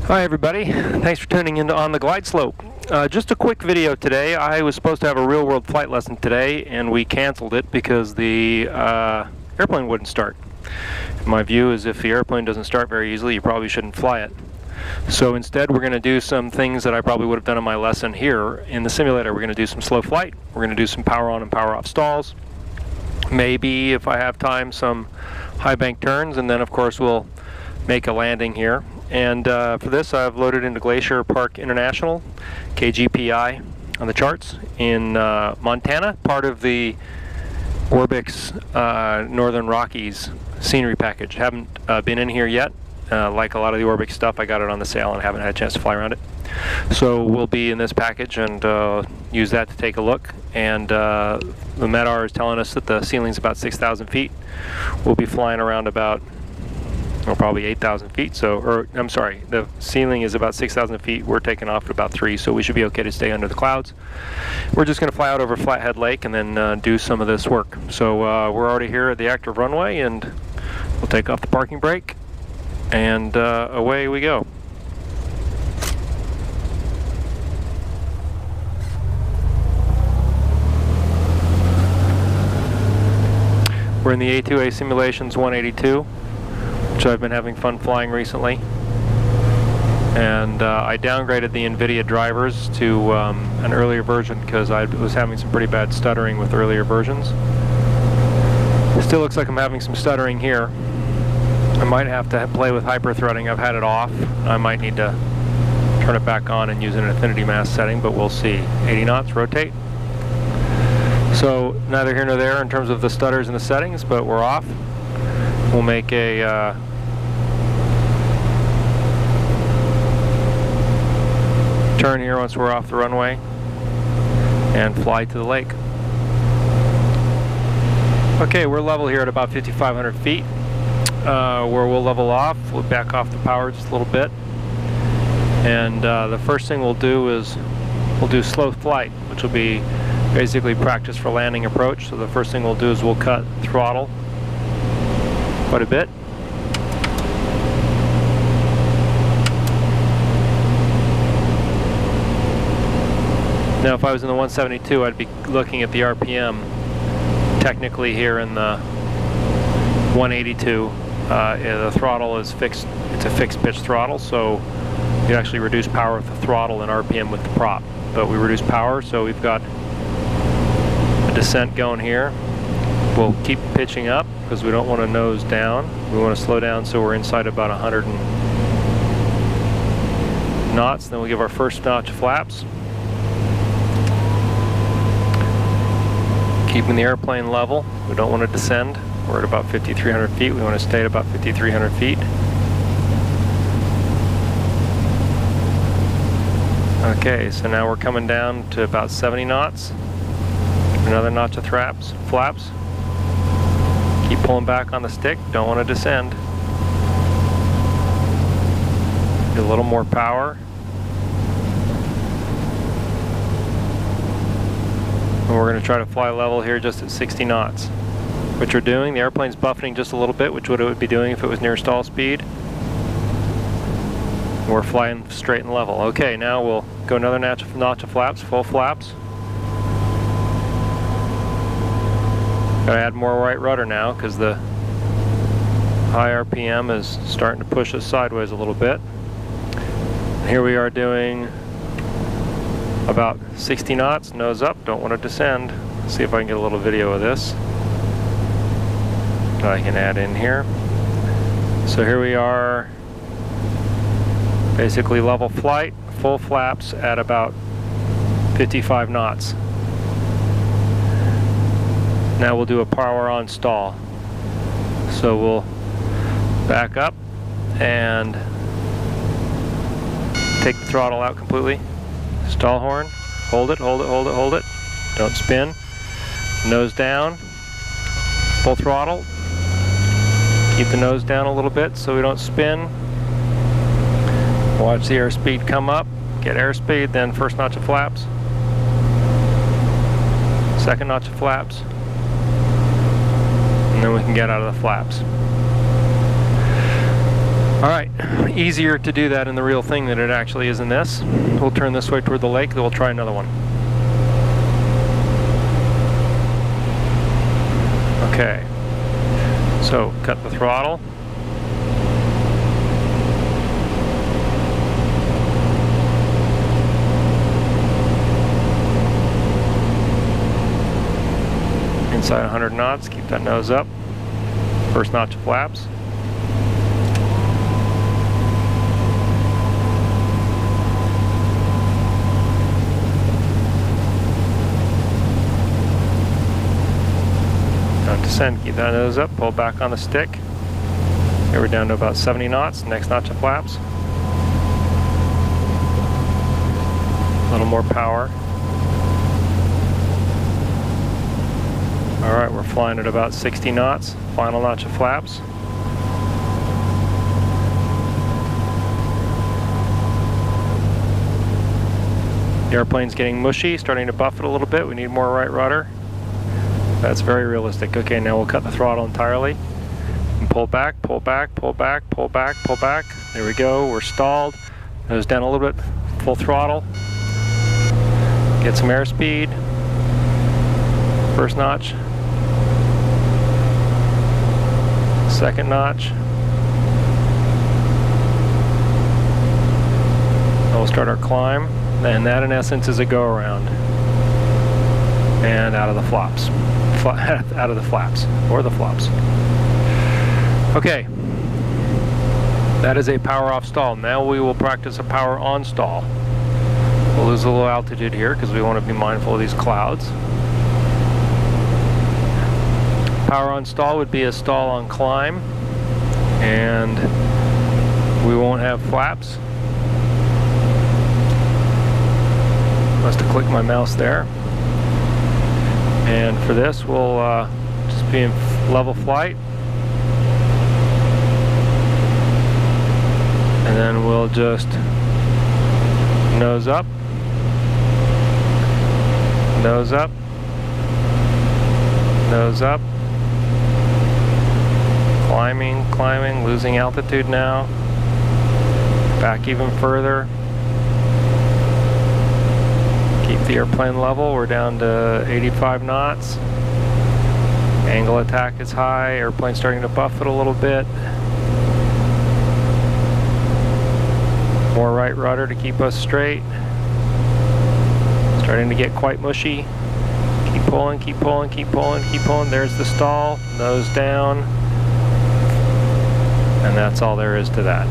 Hi everybody, thanks for tuning in to On the Glide Slope. Just a quick video today. I was supposed to have a real-world flight lesson today and we canceled it because the airplane wouldn't start. My view is if the airplane doesn't start very easily, you probably shouldn't fly it. So instead we're going to do some things that I probably would have done in my lesson here in the simulator. We're going to do some slow flight, we're going to do some power on and power off stalls, maybe if I have time some high bank turns, and then of course we'll make a landing here. And for this I've loaded into Glacier Park International, KGPI on the charts in Montana, part of the ORBX Northern Rockies scenery package. Haven't been in here yet. Like a lot of the ORBX stuff, I got it on the sale and haven't had a chance to fly around it. So we'll be in this package and use that to take a look. And the MEDAR is telling us that the ceiling's about 6,000 feet. We'll be flying around about probably 8,000 feet. So, or I'm sorry, the ceiling is about 6,000 feet. We're taking off at about 3, so we should be okay to stay under the clouds. We're just going to fly out over Flathead Lake and then do some of this work. So we're already here at the active runway, and we'll take off the parking brake, and away we go. We're in the A2A Simulations 182. Which I've been having fun flying recently, and I downgraded the NVIDIA drivers to an earlier version because I was having some pretty bad stuttering with earlier versions. It still looks like I'm having some stuttering here. I might have to play with hyper-threading. I've had it off. I might need to turn it back on and use an infinity mass setting, but we'll see. 80 knots, rotate. So neither here nor there in terms of the stutters and the settings, but we're off. We'll make a turn here once we're off the runway and fly to the lake. Okay, we're level here at about 5,500 feet, where we'll level off. We'll back off the power just a little bit, and the first thing we'll do is we'll do slow flight, which will be basically practice for landing approach. So the first thing we'll do is we'll cut throttle quite a bit. Now if I was in the 172, I'd be looking at the RPM. Technically here in the 182, the throttle is fixed. It's a fixed pitch throttle, so you actually reduce power with the throttle and RPM with the prop. But we reduce power, so we've got a descent going here. We'll keep pitching up because we don't want to nose down. We want to slow down so we're inside about 100 knots. Then we'll give our first notch of flaps. Keeping the airplane level. We don't want to descend. We're at about 5,300 feet. We want to stay at about 5,300 feet. Okay, so now we're coming down to about 70 knots. Another notch of flaps. Keep pulling back on the stick, don't want to descend. Get a little more power. And we're going to try to fly level here just at 60 knots. Which we're doing. The airplane's buffeting just a little bit, which it would be doing if it was near stall speed. We're flying straight and level. Okay, now we'll go another notch of flaps, full flaps. Gotta add more right rudder now because the high RPM is starting to push us sideways a little bit. And here we are doing about 60 knots, nose up, don't want to descend. Let's see if I can get a little video of this that I can add in here. So here we are, basically level flight, full flaps at about 55 knots. Now we'll do a power on stall. So we'll back up and take the throttle out completely. Stall horn, hold it, hold it, hold it, hold it. Don't spin. Nose down, full throttle. Keep the nose down a little bit so we don't spin. Watch the airspeed come up. Get airspeed, then first notch of flaps. Second notch of flaps. And then we can get out of the flaps. Alright, easier to do that in the real thing than it actually is in this. We'll turn this way toward the lake, then we'll try another one. Okay, so cut the throttle. Inside 100 knots, keep that nose up. First notch of flaps. Now descend, keep that nose up, pull back on the stick. Here we're down to about 70 knots, next notch of flaps. A little more power. Alright, we're flying at about 60 knots, final notch of flaps. The airplane's getting mushy, starting to buffet a little bit. We need more right rudder. That's very realistic. Okay, now we'll cut the throttle entirely. And pull back, pull back, pull back, pull back, pull back. There we go, we're stalled. Nose down a little bit, full throttle. Get some airspeed. First notch. Second notch. And we'll start our climb. And that in essence is a go around. And out of the flops. Out of the flaps. Or the flops. Okay. That is a power off stall. Now we will practice a power on stall. We'll lose a little altitude here because we want to be mindful of these clouds. Power on stall would be a stall on climb, and we won't have flaps. Must have clicked my mouse there. And for this, we'll just be in level flight, and then we'll just nose up, nose up, nose up. Climbing, climbing, losing altitude now. Back even further. Keep the airplane level. We're down to 85 knots. Angle attack is high. Airplane starting to buffet a little bit. More right rudder to keep us straight. Starting to get quite mushy. Keep pulling, keep pulling, keep pulling, keep pulling. There's the stall. Nose down. And that's all there is to that.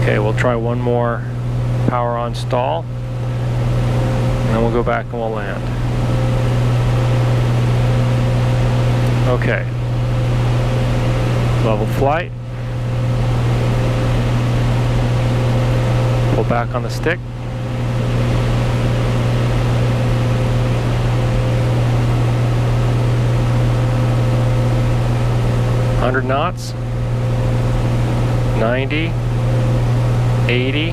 Okay, we'll try one more power on stall. And then we'll go back and we'll land. Okay. Level flight. Pull back on the stick. Knots, 90, 80.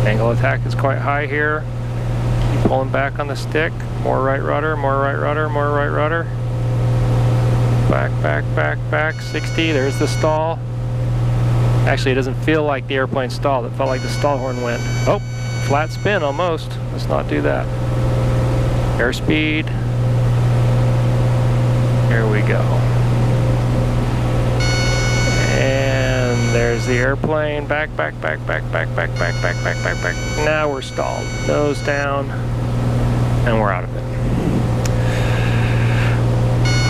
Angle attack is quite high here. Keep pulling back on the stick. More right rudder, more right rudder, more right rudder. Back, back, back, back. 60. There's the stall. Actually, it doesn't feel like the airplane stalled. It felt like the stall horn went. Oh, flat spin almost. Let's not do that. Airspeed. Here we go. There's the airplane, back, back, back, back, back, back, back, back, back, back, back. Now we're stalled. Nose down, and we're out of it.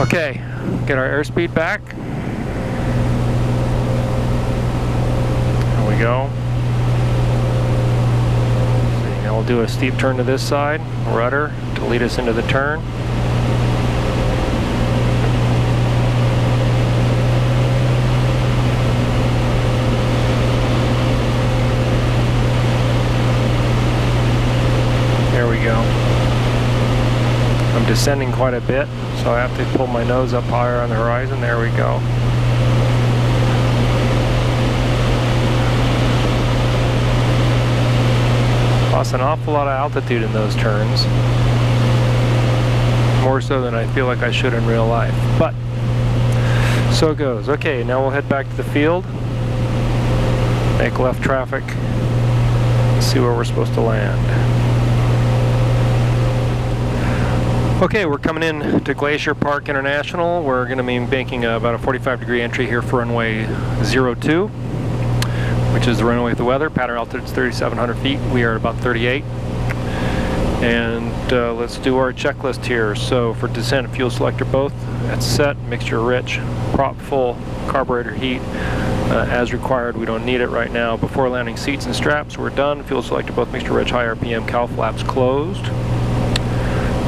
Okay, get our airspeed back. There we go. Now we'll do a steep turn to this side, rudder to lead us into the turn. I'm descending quite a bit, so I have to pull my nose up higher on the horizon. There we go. Lost an awful lot of altitude in those turns. More so than I feel like I should in real life. But So it goes. Okay, now we'll head back to the field, make left traffic, see where we're supposed to land. Okay, we're coming in to Glacier Park International. We're going to be making about a 45-degree entry here for runway 02, which is the runway with the weather. Pattern altitude is 3,700 feet. We are at about 38. And let's do our checklist here. So for descent, fuel selector both at set, mixture rich, prop full, carburetor heat as required. We don't need it right now. Before landing, seats and straps, we're done. Fuel selector both, mixture rich, high RPM, cowl flaps closed.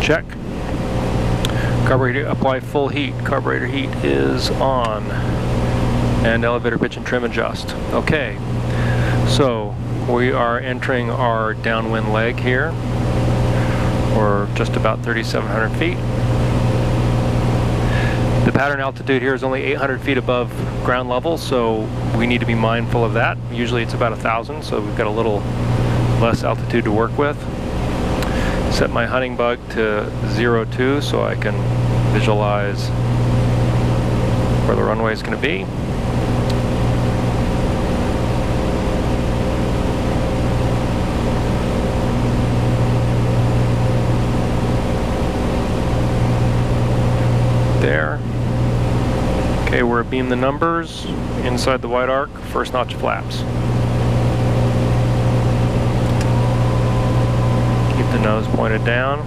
Check. Carburetor apply full heat. Carburetor heat is on. And elevator pitch and trim adjust. Okay, so we are entering our downwind leg here. We're just about 3,700 feet. The pattern altitude here is only 800 feet above ground level, so we need to be mindful of that. Usually it's about 1,000, so we've got a little less altitude to work with. Set my hunting bug to 02 so I can visualize where the runway is going to be. There. Okay, we're beam the numbers inside the white arc, first notch flaps. Keep the nose pointed down.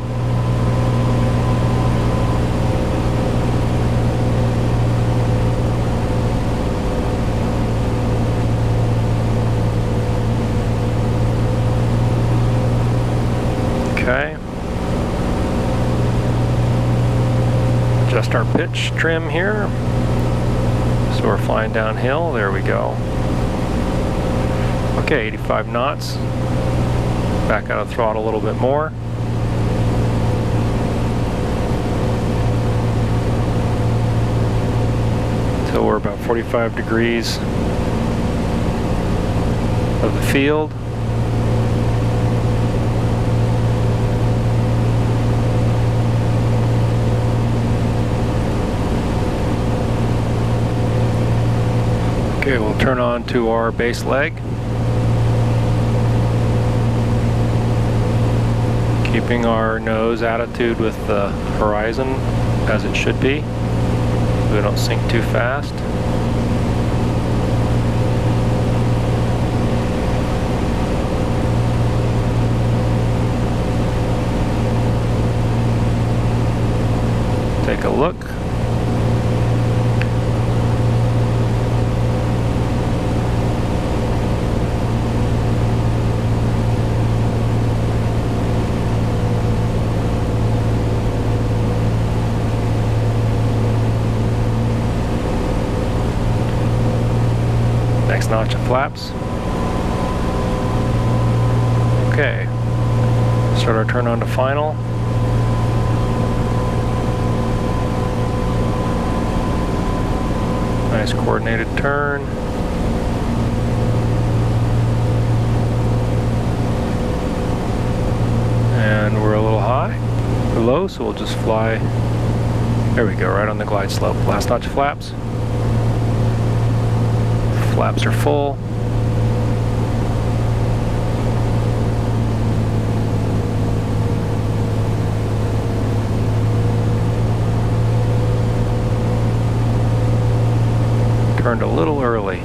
Okay. Adjust our pitch trim here. So we're flying downhill. There we go. Okay, 85 knots. Back out of throttle a little bit more. Until we're about 45 degrees of the field. Okay, we'll turn on to our base leg. Keeping our nose attitude with the horizon as it should be. We don't sink too fast. Take a look. Next notch of flaps. Okay, start our turn on to final. Nice coordinated turn. And we're a little high, or low, so we'll just fly. There we go, right on the glide slope. Last notch of flaps. Flaps are full. Turned a little early.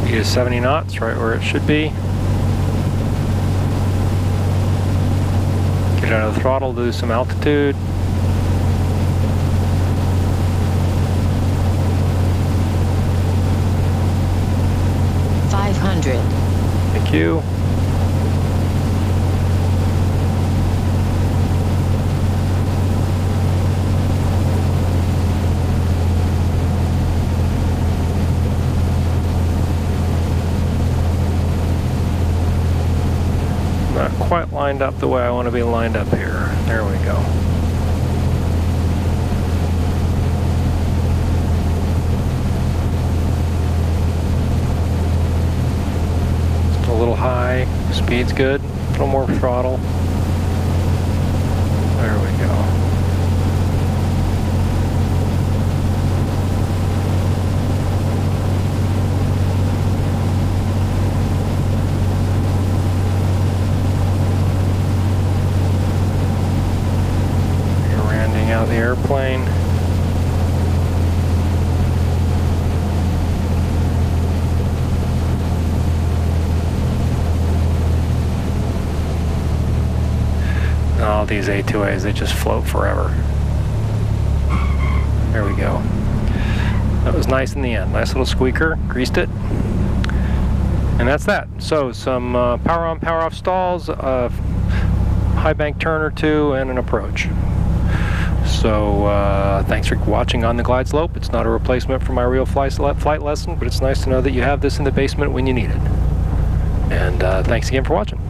Speed is 70 knots, right where it should be. Get out of the throttle, lose some altitude. Thank you. Not quite lined up the way I want to be lined up here. There we go. Speed's good. A little more throttle. There we go. You're rounding out the airplane. All these A2As, they just float forever. There we go. That was nice in the end. Nice little squeaker, greased it. And that's that. So some power on, power off stalls, high bank turn or two, and an approach. So thanks for watching On the Glide Slope. It's not a replacement for my real flight lesson, but it's nice to know that you have this in the basement when you need it. And thanks again for watching.